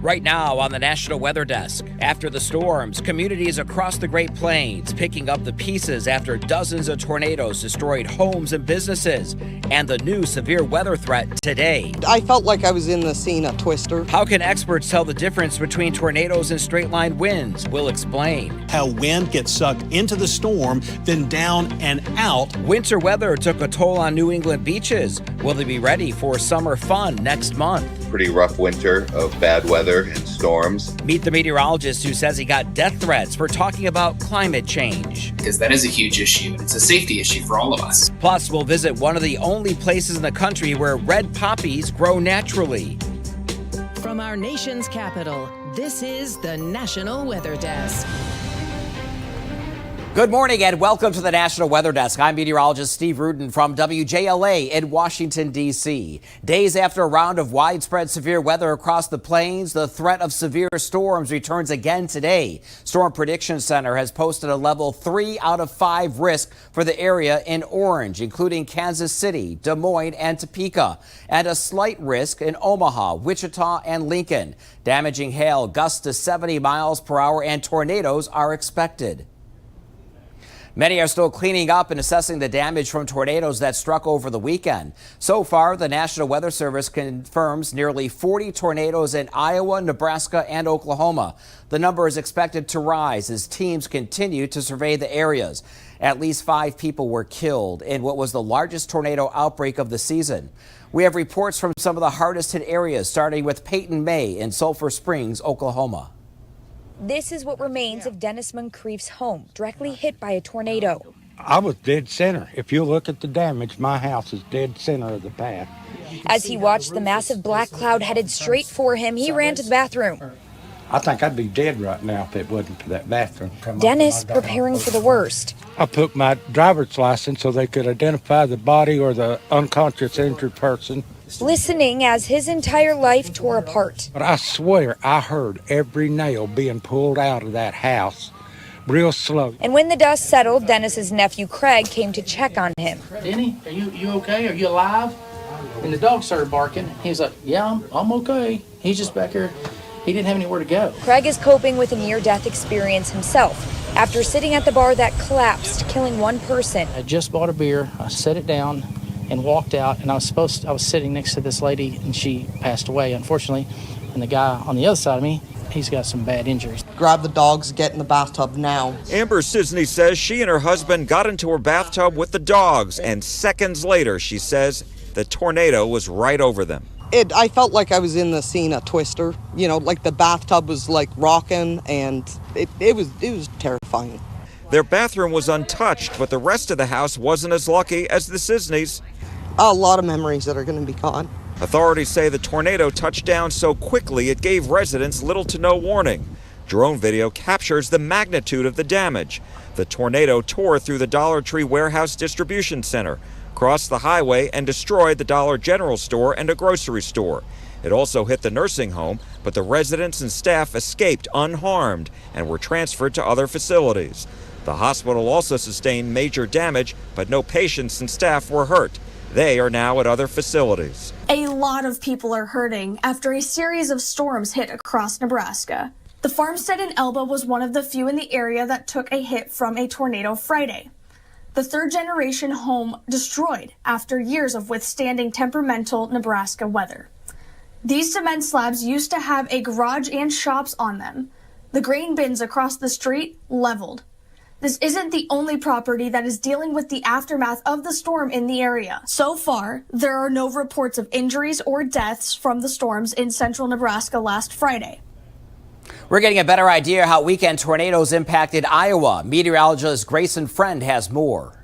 Right now on the National Weather Desk, after the storms, communities across the Great Plains picking up the pieces after dozens of tornadoes destroyed homes and businesses, and the new severe weather threat today. I felt like I was in the scene of Twister. How can experts tell the difference between tornadoes and straight-line winds? We'll explain. How wind gets sucked into the storm, then down and out. Winter weather took a toll on New England beaches. Will they be ready for summer fun next month? Pretty rough winter of bad weather and storms. Meet the meteorologist who says he got death threats for talking about climate change. Because that is a huge issue, and it's a safety issue for all of us. Plus, we'll visit one of the only places in the country where red poppies grow naturally. From our nation's capital, this is the National Weather Desk. Good morning and welcome to the National Weather Desk. I'm meteorologist Steve Rudin from WJLA in Washington, D.C. Days after a round of widespread severe weather across the plains, the threat of severe storms returns again today. Storm Prediction Center has posted a level 3 out of 5 risk for the area in orange, including Kansas City, Des Moines, and Topeka, and a slight risk in Omaha, Wichita, and Lincoln. Damaging hail, gusts to 70 miles per hour, and tornadoes are expected. Many are still cleaning up and assessing the damage from tornadoes that struck over the weekend. So far, the National Weather Service confirms nearly 40 tornadoes in Iowa, Nebraska, and Oklahoma. The number is expected to rise as teams continue to survey the areas. At least 5 people were killed in what was the largest tornado outbreak of the season. We have reports from some of the hardest hit areas, starting with Peyton May in Sulphur Springs, Oklahoma. This is what remains of Dennis Moncrief's home, directly hit by a tornado. I was dead center. If you look at the damage, my house is dead center of the path. As he watched the massive black cloud headed straight for him, he ran to the bathroom. I think I'd be dead right now if it wasn't for that bathroom. Dennis preparing for the worst. I put my driver's license so they could identify the body or the unconscious injured person. Listening as his entire life tore apart. But I swear I heard every nail being pulled out of that house real slow. And when the dust settled, Dennis's nephew Craig came to check on him. Denny, are you okay? Are you alive? And the dog started barking. He was like, yeah, I'm okay. He's just back here. He didn't have anywhere to go. Craig is coping with a near-death experience himself after sitting at the bar that collapsed, killing one person. I just bought a beer. I set it down and walked out, and I was sitting next to this lady, and she passed away, unfortunately. And the guy on the other side of me, he's got some bad injuries. Grab the dogs, get in the bathtub now. Amber Sisney says she and her husband got into her bathtub with the dogs, and seconds later, she says the tornado was right over them. I felt like I was in the scene of Twister. You know, like the bathtub was like rocking, and it was terrifying. Their bathroom was untouched, but the rest of the house wasn't as lucky as the Sisneys. A lot of memories that are going to be gone. Authorities say the tornado touched down so quickly it gave residents little to no warning. Drone video captures the magnitude of the damage. The tornado tore through the Dollar Tree Warehouse Distribution Center, crossed the highway, and destroyed the Dollar General store and a grocery store. It also hit the nursing home, but the residents and staff escaped unharmed and were transferred to other facilities. The hospital also sustained major damage, but no patients and staff were hurt. They are now at other facilities. A lot of people are hurting after a series of storms hit across Nebraska. The farmstead in Elba was one of the few in the area that took a hit from a tornado Friday. The third-generation home destroyed after years of withstanding temperamental Nebraska weather. These cement slabs used to have a garage and shops on them. The grain bins across the street leveled. This isn't the only property that is dealing with the aftermath of the storm in the area. So far, there are no reports of injuries or deaths from the storms in central Nebraska last Friday. We're getting a better idea how weekend tornadoes impacted Iowa. Meteorologist Grayson Friend has more.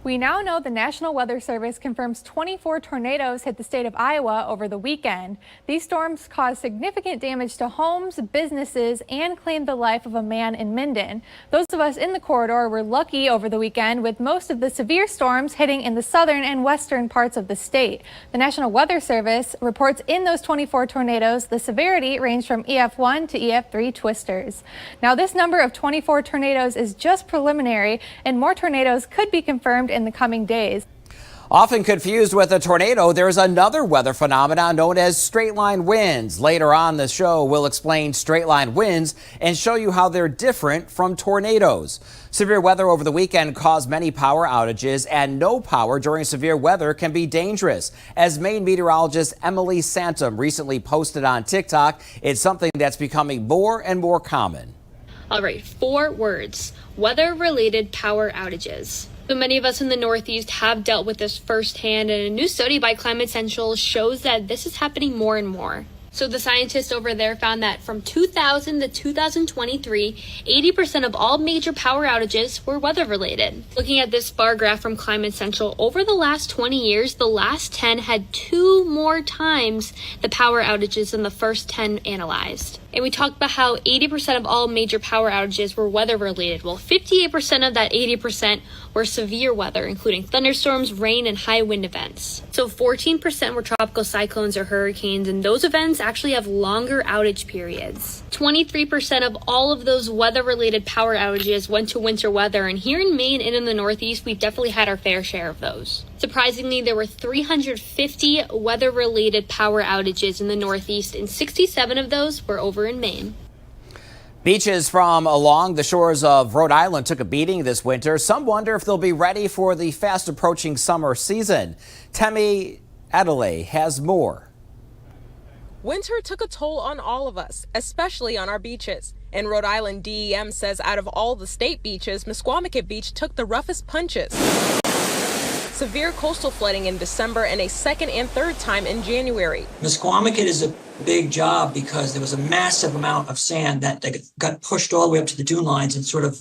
We now know the National Weather Service confirms 24 tornadoes hit the state of Iowa over the weekend. These storms caused significant damage to homes, businesses, and claimed the life of a man in Minden. Those of us in the corridor were lucky over the weekend, with most of the severe storms hitting in the southern and western parts of the state. The National Weather Service reports in those 24 tornadoes, the severity ranged from EF1 to EF3 twisters. Now, this number of 24 tornadoes is just preliminary, and more tornadoes could be confirmed in the coming days. Often confused with a tornado, there's another weather phenomenon known as straight line winds. Later on the show, we'll explain straight line winds and show you how they're different from tornadoes. Severe weather over the weekend caused many power outages, and no power during severe weather can be dangerous. As Maine meteorologist Emily Santom recently posted on TikTok, it's something that's becoming more and more common. All right, 4 words: weather-related power outages. So many of us in the Northeast have dealt with this firsthand, and a new study by Climate Central shows that this is happening more and more. So the scientists over there found that from 2000 to 2023, 80% of all major power outages were weather-related. Looking at this bar graph from Climate Central, over the last 20 years, the last 10 had 2 more times the power outages than the first 10 analyzed. And we talked about how 80% of all major power outages were weather-related. Well, 58% of that 80% were severe weather, including thunderstorms, rain, and high wind events. So 14% were tropical cyclones or hurricanes, and those events actually have longer outage periods. 23% of all of those weather-related power outages went to winter weather, and here in Maine and in the Northeast, we've definitely had our fair share of those. Surprisingly, there were 350 weather-related power outages in the Northeast, and 67 of those were over in Maine. Beaches from along the shores of Rhode Island took a beating this winter. Some wonder if they'll be ready for the fast-approaching summer season. Temi-Tope has more. Winter took a toll on all of us, especially on our beaches. In Rhode Island, DEM says out of all the state beaches, Mesquamaket Beach took the roughest punches. Severe coastal flooding in December and a second and third time in January. Mesquamaket is a big job because there was a massive amount of sand that got pushed all the way up to the dune lines, and sort of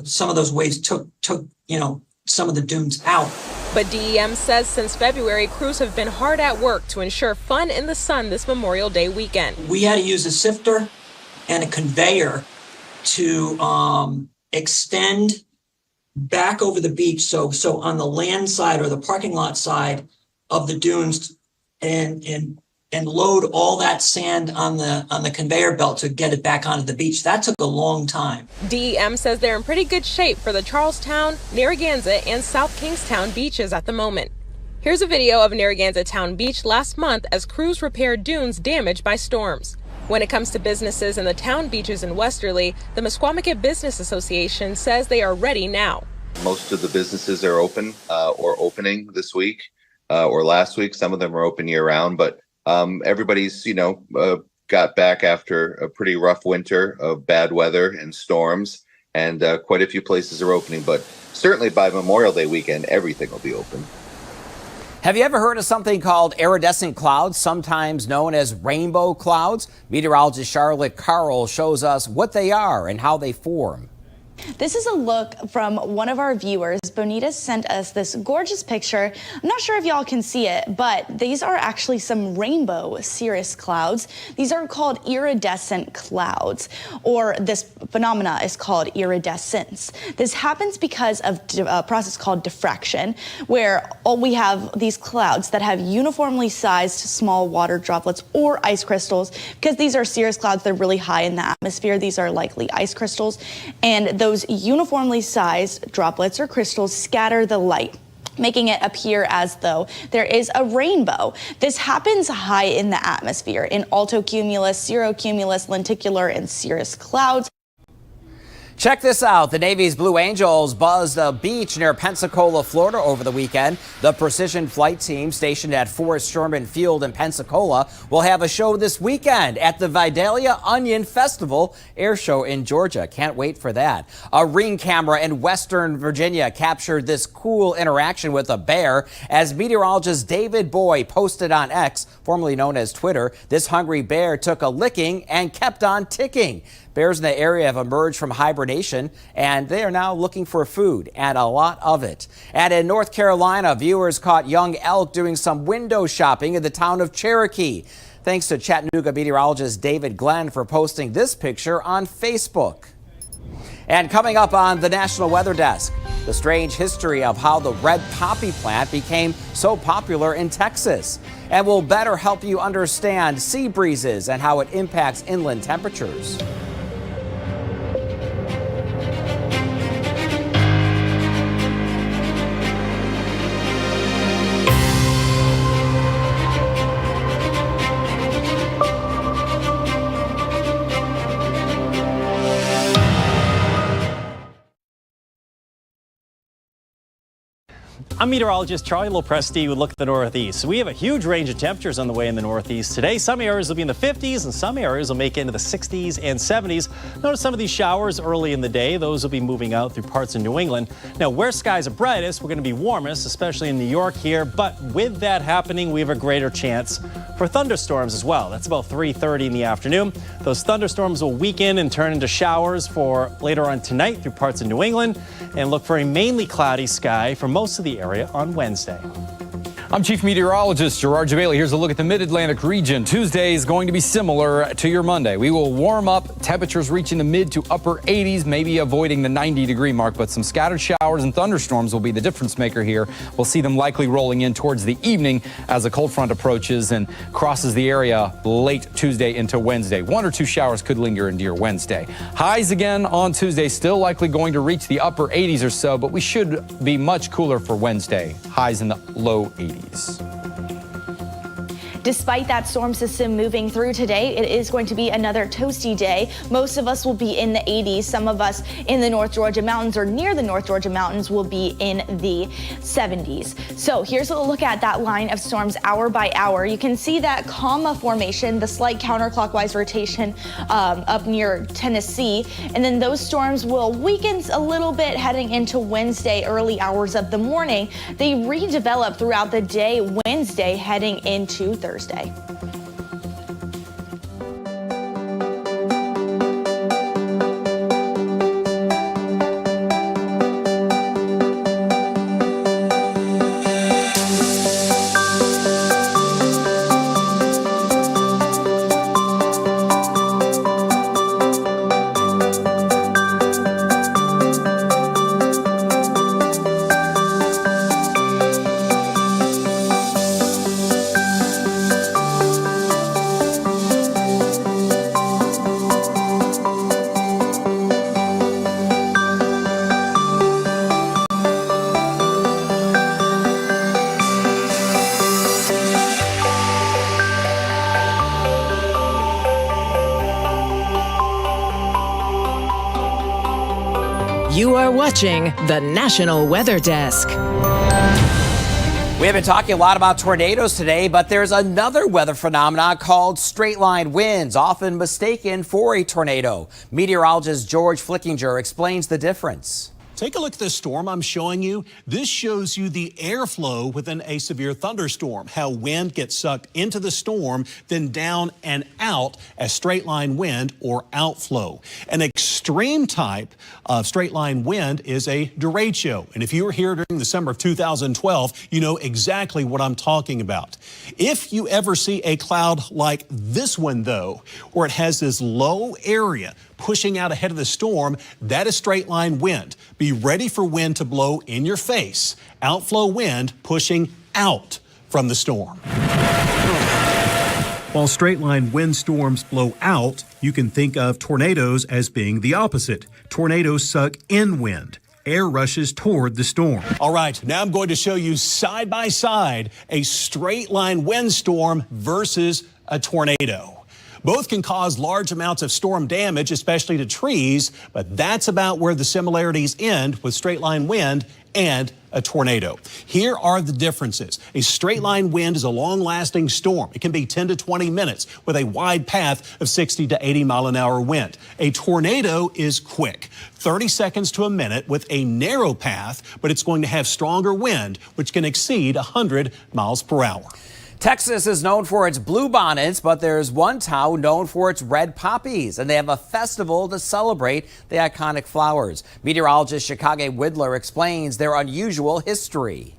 some of those waves took some of the dunes out. But DEM says since February, crews have been hard at work to ensure fun in the sun this Memorial Day weekend. We had to use a sifter and a conveyor to extend back over the beach, so on the land side or the parking lot side of the dunes, and load all that sand on the conveyor belt to get it back onto the beach. That took a long time. DEM says they're in pretty good shape for the Charlestown, Narragansett, and South Kingstown beaches at the moment. Here's a video of Narragansett Town Beach last month as crews repaired dunes damaged by storms. When it comes to businesses in the town beaches in Westerly, the Mesquamaket Business Association says they are ready now. Most of the businesses are open or opening this week or last week. Some of them are open year round, but everybody's, got back after a pretty rough winter of bad weather and storms, and quite a few places are opening. But certainly by Memorial Day weekend, everything will be open. Have you ever heard of something called iridescent clouds, sometimes known as rainbow clouds? Meteorologist Charlotte Carroll shows us what they are and how they form. This is a look from one of our viewers. Bonita sent us this gorgeous picture. I'm not sure if y'all can see it, but these are actually some rainbow cirrus clouds. These are called iridescent clouds, or this phenomena is called iridescence. This happens because of a process called diffraction, where we have these clouds that have uniformly sized small water droplets or ice crystals. Because these are cirrus clouds, they're really high in the atmosphere. These are likely ice crystals, and those uniformly sized droplets or crystals scatter the light, making it appear as though there is a rainbow. This happens high in the atmosphere in altocumulus, cirrocumulus, lenticular, and cirrus clouds. Check this out. The Navy's Blue Angels buzzed a beach near Pensacola, Florida over the weekend. The precision flight team stationed at Forrest Sherman Field in Pensacola will have a show this weekend at the Vidalia Onion Festival Air Show in Georgia. Can't wait for that. A ring camera in Western Virginia captured this cool interaction with a bear. As meteorologist David Boy posted on X, formerly known as Twitter, this hungry bear took a licking and kept on ticking. Bears in the area have emerged from hibernation, and they are now looking for food, and a lot of it. And in North Carolina, viewers caught young elk doing some window shopping in the town of Cherokee. Thanks to Chattanooga meteorologist David Glenn for posting this picture on Facebook. And coming up on the National Weather Desk, the strange history of how the red poppy plant became so popular in Texas. And we'll better help you understand sea breezes and how it impacts inland temperatures. I'm meteorologist Charlie Lopresti with Look at the Northeast. We have a huge range of temperatures on the way in the Northeast today. Some areas will be in the 50s and some areas will make it into the 60s and 70s. Notice some of these showers early in the day. Those will be moving out through parts of New England. Now, where skies are brightest, we're going to be warmest, especially in New York here. But with that happening, we have a greater chance for thunderstorms as well. That's about 3:30 in the afternoon. Those thunderstorms will weaken and turn into showers for later on tonight through parts of New England, and look for a mainly cloudy sky for most of the area on Wednesday. I'm Chief Meteorologist Gerard Jabali. Here's a look at the Mid-Atlantic region. Tuesday is going to be similar to your Monday. We will warm up, temperatures reaching the mid to upper 80s, maybe avoiding the 90-degree mark, but some scattered showers and thunderstorms will be the difference maker here. We'll see them likely rolling in towards the evening as a cold front approaches and crosses the area late Tuesday into Wednesday. 1 or 2 showers could linger into your Wednesday. Highs again on Tuesday, still likely going to reach the upper 80s or so, but we should be much cooler for Wednesday. Highs in the low 80s. Despite that storm system moving through today, it is going to be another toasty day. Most of us will be in the 80s. Some of us in the North Georgia mountains or near the North Georgia mountains will be in the 70s. So here's a look at that line of storms hour by hour. You can see that comma formation, the slight counterclockwise rotation up near Tennessee. And then those storms will weaken a little bit heading into Wednesday, early hours of the morning. They redevelop throughout the day Wednesday heading into Thursday. You are watching the National Weather Desk. We have been talking a lot about tornadoes today, but there's another weather phenomenon called straight line winds, often mistaken for a tornado. Meteorologist George Flickinger explains the difference. Take a look at this storm I'm showing you. This shows you the airflow within a severe thunderstorm, how wind gets sucked into the storm, then down and out as straight line wind or outflow. An extreme type of straight line wind is a derecho. And if you were here during the summer of 2012, you know exactly what I'm talking about. If you ever see a cloud like this one, though, where it has this low area pushing out ahead of the storm, that is straight line wind. Be ready for wind to blow in your face. Outflow wind pushing out from the storm. While straight line wind storms blow out, you can think of tornadoes as being the opposite. Tornadoes suck in wind. Air rushes toward the storm. All right, now I'm going to show you side by side a straight line windstorm versus a tornado. Both can cause large amounts of storm damage, especially to trees, but that's about where the similarities end with straight line wind and a tornado. Here are the differences. A straight line wind is a long-lasting storm. It can be 10 to 20 minutes with a wide path of 60 to 80 mile an hour wind. A tornado is quick, 30 seconds to a minute with a narrow path, but it's going to have stronger wind, which can exceed 100 miles per hour. Texas is known for its bluebonnets, but there's one town known for its red poppies, and they have a festival to celebrate the iconic flowers. Meteorologist Chicago Widler explains their unusual history.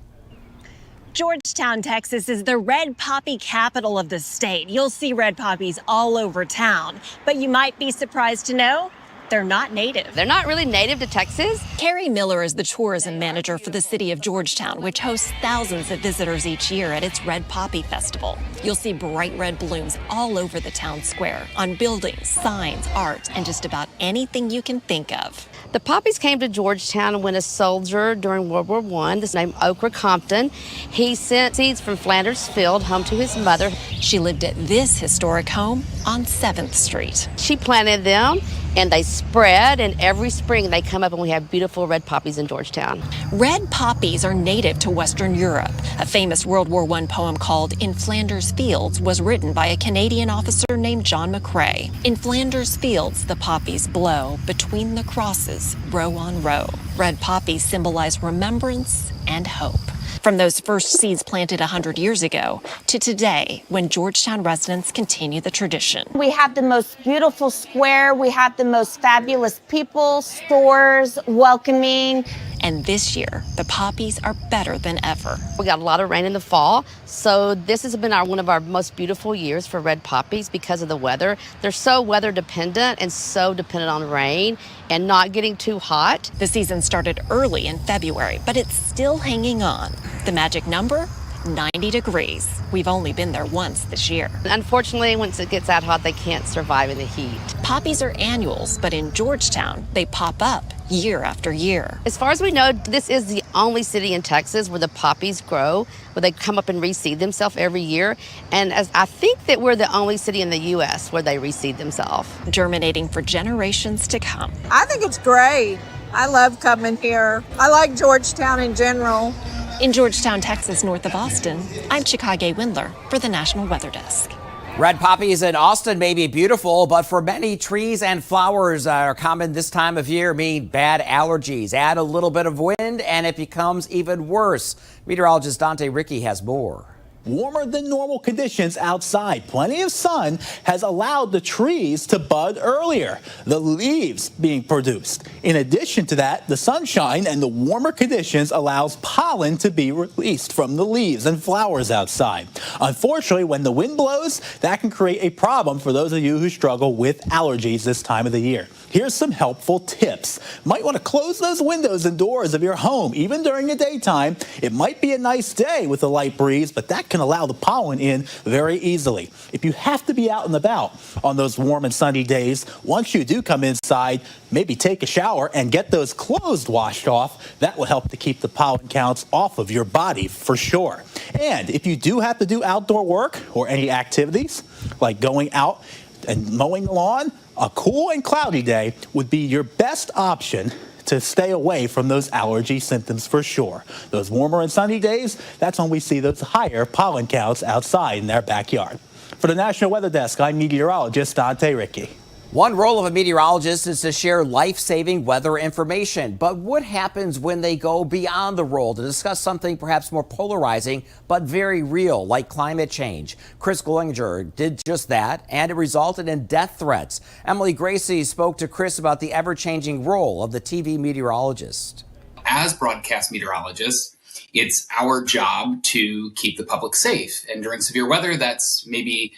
Georgetown, Texas is the red poppy capital of the state. You'll see red poppies all over town, but you might be surprised to know they're not native. They're not really native to Texas. Carrie Miller is the tourism manager for the city of Georgetown, which hosts thousands of visitors each year at its Red Poppy Festival. You'll see bright red blooms all over the town square, on buildings, signs, art, and just about anything you can think of. The poppies came to Georgetown when a soldier during World War I, this named Okra Compton, he sent seeds from Flanders Field home to his mother. She lived at this historic home on 7th Street. She planted them and they spread, and every spring they come up and we have beautiful red poppies in Georgetown. Red poppies are native to Western Europe. A famous World War I poem called In Flanders Fields was written by a Canadian officer named John McCrae. In Flanders Fields, the poppies blow between the crosses, row on row. Red poppies symbolize remembrance and hope. From those first seeds planted 100 years ago to today, when Georgetown residents continue the tradition. We have the most beautiful square. We have the most fabulous people, stores, welcoming. And this year, the poppies are better than ever. We got a lot of rain in the fall, so this has been one of our most beautiful years for red poppies because of the weather. They're so weather dependent and so dependent on rain and not getting too hot. The season started early in February, but it's still hanging on. The magic number? 90 degrees. We've only been there once this year. Unfortunately, once it gets that hot, they can't survive in the heat. Poppies are annuals, but in Georgetown, they pop up year after year. As far as we know, this is the only city in Texas where the poppies grow, where they come up and reseed themselves every year. And I think that we're the only city in the U.S. where they reseed themselves. Germinating for generations to come. I think it's great. I love coming here. I like Georgetown in general. In Georgetown, Texas, north of Austin, I'm Chicago Windler for the National Weather Desk. Red poppies in Austin may be beautiful, but for many, trees and flowers are common this time of year mean bad allergies. Add a little bit of wind and it becomes even worse. Meteorologist Dante Ricky has more. Warmer than normal conditions outside. Plenty of sun has allowed the trees to bud earlier, the leaves being produced. In addition to that, the sunshine and the warmer conditions allows pollen to be released from the leaves and flowers outside. Unfortunately, when the wind blows, that can create a problem for those of you who struggle with allergies this time of the year. Here's some helpful tips. Might want to close those windows and doors of your home, even during the daytime. It might be a nice day with a light breeze, but that can allow the pollen in very easily. If you have to be out and about on those warm and sunny days, once you do come inside, maybe take a shower and get those clothes washed off. That will help to keep the pollen counts off of your body for sure. And if you do have to do outdoor work or any activities like going out and mowing the lawn, a cool and cloudy day would be your best option to stay away from those allergy symptoms for sure. Those warmer and sunny days, that's when we see those higher pollen counts outside in their backyard. For the National Weather Desk, I'm meteorologist Dante Ricky. One role of a meteorologist is to share life-saving weather information. But what happens when they go beyond the role to discuss something perhaps more polarizing but very real, like climate change? Chris Gollinger did just that, and it resulted in death threats. Emily Gracie spoke to Chris about the ever-changing role of the TV meteorologist. As broadcast meteorologists, it's our job to keep the public safe. And during severe weather, that's maybe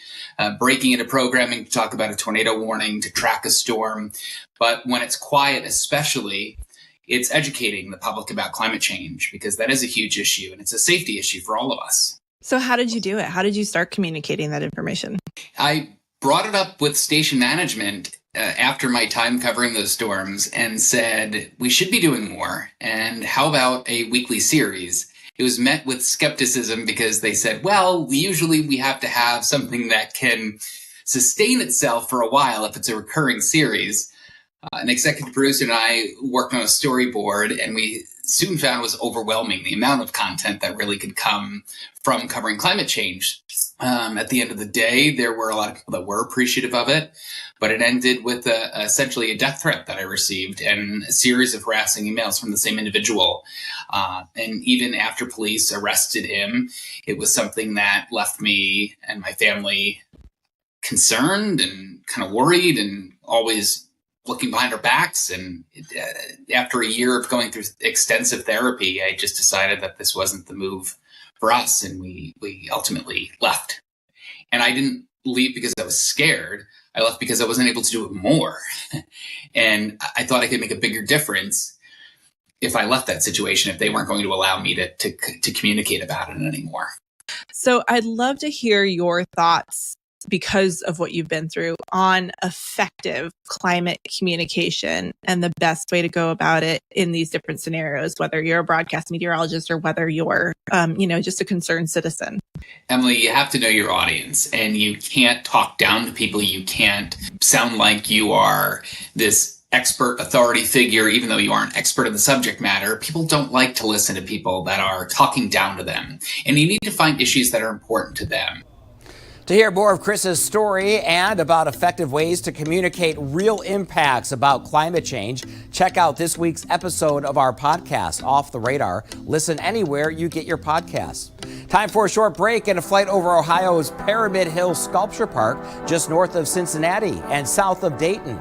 breaking into programming to talk about a tornado warning, to track a storm. But when it's quiet, especially, it's educating the public about climate change, because that is a huge issue and it's a safety issue for all of us. So how did you do it? How did you start communicating that information? I brought it up with station management after my time covering those storms and said, we should be doing more. And how about a weekly series? It was met with skepticism because they said, well, usually we have to have something that can sustain itself for a while if it's a recurring series. An executive producer and I worked on a storyboard, and we soon found it was overwhelming, the amount of content that really could come from covering climate change. At the end of the day, there were a lot of people that were appreciative of it, but it ended with essentially a death threat that I received and a series of harassing emails from the same individual. And even after police arrested him, it was something that left me and my family concerned and kind of worried and always looking behind our backs. And after a year of going through extensive therapy, I just decided that this wasn't the move for us, and we ultimately left. And I didn't leave because I was scared. I left because I wasn't able to do it more. And I thought I could make a bigger difference if I left that situation, if they weren't going to allow me to communicate about it anymore. So I'd love to hear your thoughts because of what you've been through, on effective climate communication and the best way to go about it in these different scenarios, whether you're a broadcast meteorologist or whether you're, just a concerned citizen? Emily, you have to know your audience, and you can't talk down to people. You can't sound like you are this expert authority figure, even though you aren't expert in the subject matter. People don't like to listen to people that are talking down to them, and you need to find issues that are important to them. To hear more of Chris's story and about effective ways to communicate real impacts about climate change, check out this week's episode of our podcast, Off the Radar. Listen anywhere you get your podcasts. Time for a short break and a flight over Ohio's Pyramid Hill Sculpture Park, just north of Cincinnati and south of Dayton.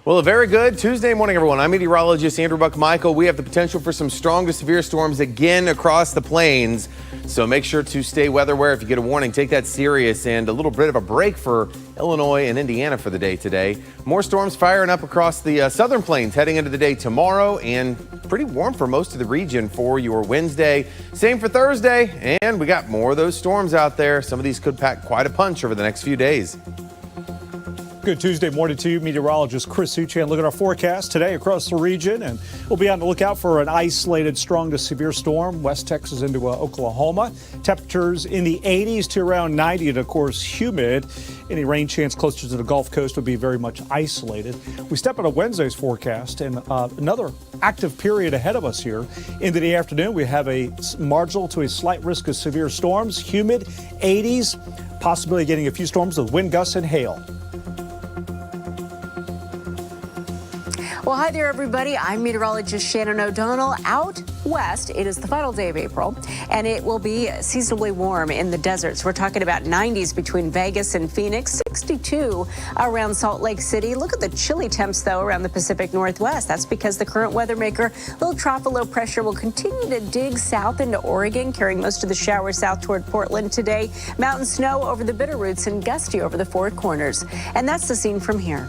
Well, a very good Tuesday morning, everyone. I'm meteorologist Andrew Buck-Michael. We have the potential for some strong to severe storms again across the plains. So make sure to stay weather aware. If you get a warning, take that serious. And a little bit of a break for Illinois and Indiana for the day today. More storms firing up across the southern plains heading into the day tomorrow, and pretty warm for most of the region for your Wednesday. Same for Thursday. And we got more of those storms out there. Some of these could pack quite a punch over the next few days. Good Tuesday morning to you, meteorologist Chris Uchan. Look at our forecast today across the region, and we'll be on the lookout for an isolated strong to severe storm, West Texas into Oklahoma. Temperatures in the 80s to around 90, and of course humid. Any rain chance closer to the Gulf Coast would be very much isolated. We step into Wednesday's forecast, and another active period ahead of us here. Into the afternoon, we have a marginal to a slight risk of severe storms, humid 80s, possibly getting a few storms with wind gusts and hail. Well, hi there, everybody. I'm meteorologist Shannon O'Donnell. Out west, it is the final day of April, and it will be seasonably warm in the deserts. We're talking about 90s between Vegas and Phoenix, 62 around Salt Lake City. Look at the chilly temps, though, around the Pacific Northwest. That's because the current weather maker, little trough of low pressure, will continue to dig south into Oregon, carrying most of the showers south toward Portland today. Mountain snow over the Bitterroots and gusty over the Four Corners. And that's the scene from here.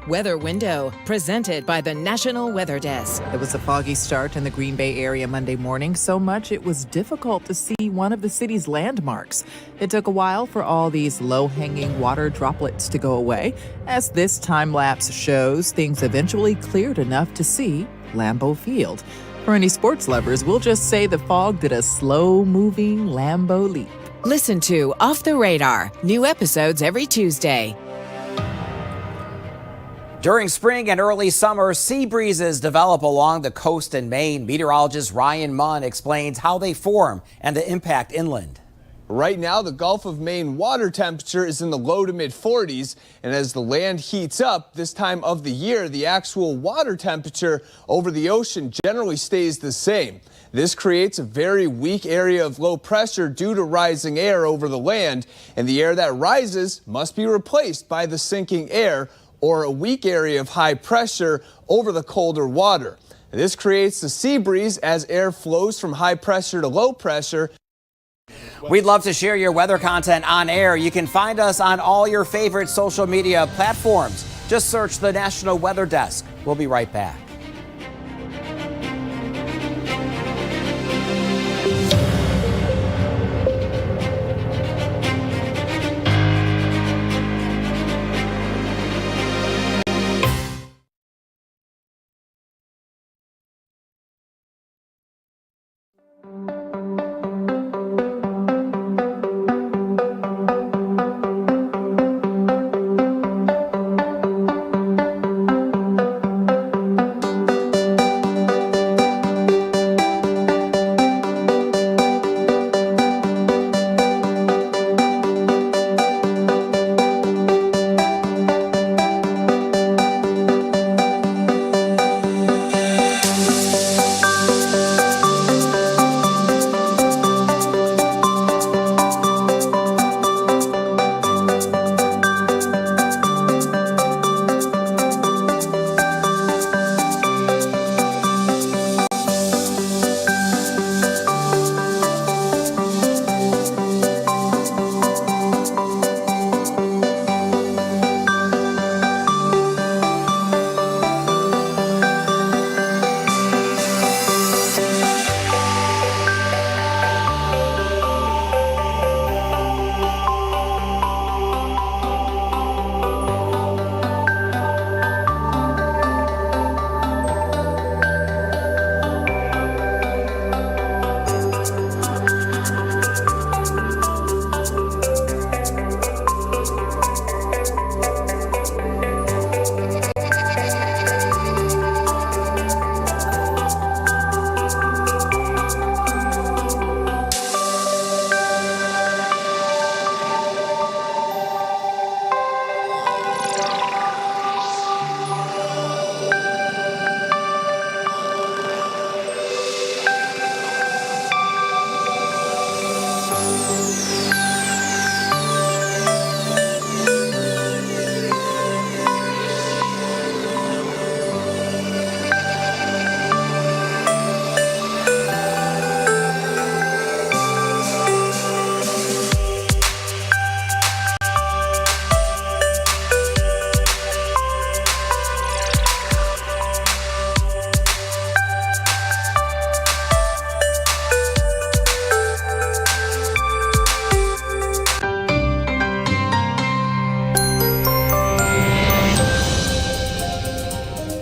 Weather Window, presented by the National Weather Desk. It was a foggy start in the Green Bay area Monday morning, so much it was difficult to see one of the city's landmarks. It took a while for all these low-hanging water droplets to go away. As this time-lapse shows, things eventually cleared enough to see Lambeau Field. For any sports lovers, we'll just say the fog did a slow-moving Lambeau leap. Listen to Off the Radar, new episodes every Tuesday. During spring and early summer, sea breezes develop along the coast in Maine. Meteorologist Ryan Munn explains how they form and the impact inland. Right now, the Gulf of Maine water temperature is in the low to mid 40s, and as the land heats up this time of the year, the actual water temperature over the ocean generally stays the same. This creates a very weak area of low pressure due to rising air over the land, and the air that rises must be replaced by the sinking air, or a weak area of high pressure over the colder water. This creates the sea breeze as air flows from high pressure to low pressure We'd love to share your weather content on air. You can find us on all your favorite social media platforms. Just search the National Weather Desk. We'll be right back.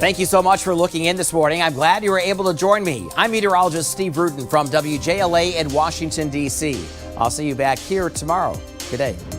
Thank you so much for looking in this morning. I'm glad you were able to join me. I'm meteorologist Steve Rudin from WJLA in Washington, D.C. I'll see you back here tomorrow. Good day.